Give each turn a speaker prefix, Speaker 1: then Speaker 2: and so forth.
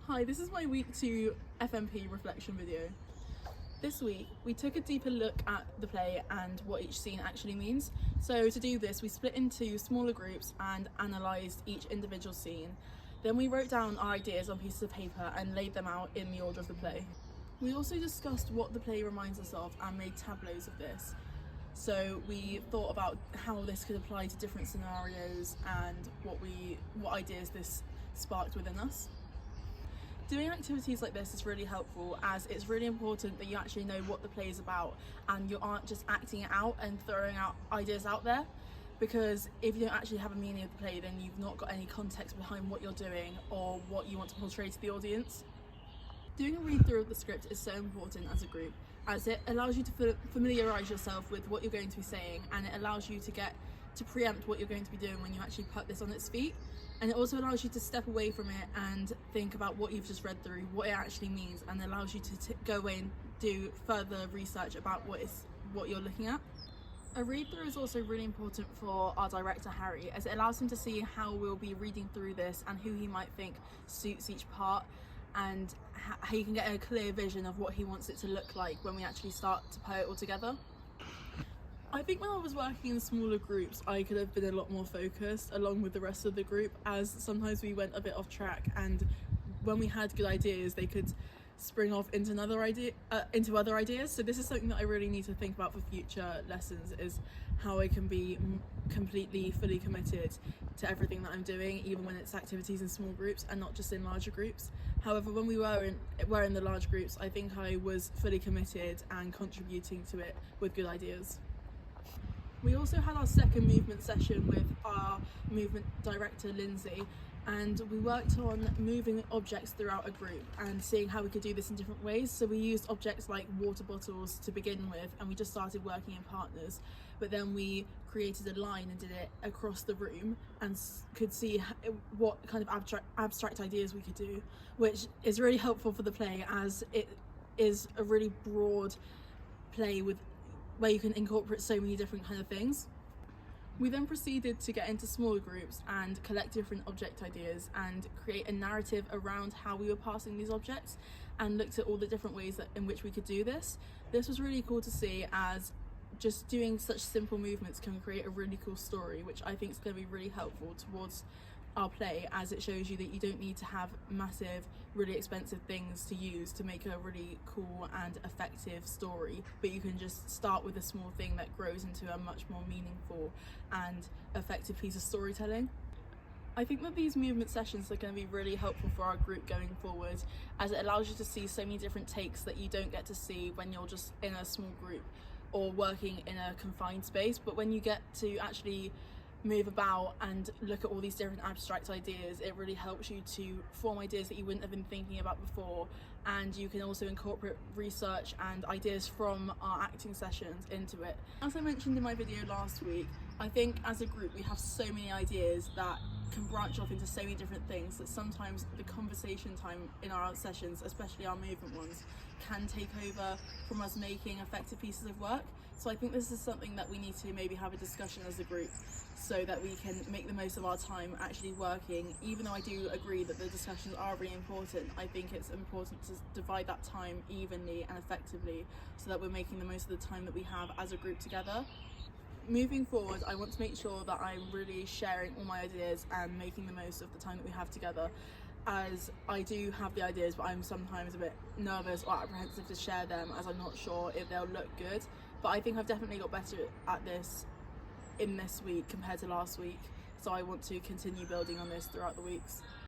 Speaker 1: Hi, this is my week 2 FMP reflection video. This week, we took a deeper look at the play and what each scene actually means. So to do this, we split into smaller groups and analysed each individual scene. Then we wrote down our ideas on pieces of paper and laid them out in the order of the play. We also discussed what the play reminds us of and made tableaus of this. So we thought about how this could apply to different scenarios and what ideas this sparked within us. Doing activities like this is really helpful, as it's really important that you actually know what the play is about and you aren't just acting it out and throwing out ideas out there, because if you don't actually have a meaning of the play, then you've not got any context behind what you're doing or what you want to portray to the audience. Doing a read through of the script is so important as a group, as it allows you to familiarise yourself with what you're going to be saying, and it allows you to preempt what you're going to be doing when you actually put this on its feet. And it also allows you to step away from it and think about what you've just read through, what it actually means, and allows you to go away and do further research about what you're looking at. A read through is also really important for our director Harry, as it allows him to see how we'll be reading through this and who he might think suits each part, and how you can get a clear vision of what he wants it to look like when we actually start to put it all together. I think when I was working in smaller groups, I could have been a lot more focused along with the rest of the group, as sometimes we went a bit off track, and when we had good ideas they could spring off into other ideas. So this is something that I really need to think about for future lessons, is how I can be fully committed to everything that I'm doing, even when it's activities in small groups and not just in larger groups. However, when we were in the large groups, I think I was fully committed and contributing to it with good ideas. We also had our second movement session with our movement director Lindsay, and we worked on moving objects throughout a group and seeing how we could do this in different ways. So we used objects like water bottles to begin with, and we just started working in partners, but then we created a line and did it across the room and could see what kind of abstract ideas we could do, which is really helpful for the play, as it is a really broad play where you can incorporate so many different kind of things. We then proceeded to get into smaller groups and collect different object ideas and create a narrative around how we were passing these objects, and looked at all the different ways in which we could do this. This was really cool to see, as just doing such simple movements can create a really cool story, which I think is going to be really helpful towards our play, as it shows you that you don't need to have massive, really expensive things to use to make a really cool and effective story, but you can just start with a small thing that grows into a much more meaningful and effective piece of storytelling. I think that these movement sessions are going to be really helpful for our group going forward, as it allows you to see so many different takes that you don't get to see when you're just in a small group or working in a confined space. But when you get to actually move about and look at all these different abstract ideas, it really helps you to form ideas that you wouldn't have been thinking about before, and you can also incorporate research and ideas from our acting sessions into it. As I mentioned in my video last week, I think as a group we have so many ideas that can branch off into so many different things that sometimes the conversation time in our sessions, especially our movement ones, can take over from us making effective pieces of work. So I think this is something that we need to maybe have a discussion as a group, so that we can make the most of our time actually working. Even though I do agree that the discussions are really important, I think it's important to divide that time evenly and effectively, so that we're making the most of the time that we have as a group together. Moving forward, I want to make sure that I'm really sharing all my ideas and making the most of the time that we have together, as I do have the ideas, but I'm sometimes a bit nervous or apprehensive to share them, as I'm not sure if they'll look good. But I think I've definitely got better at this in this week compared to last week, so I want to continue building on this throughout the weeks.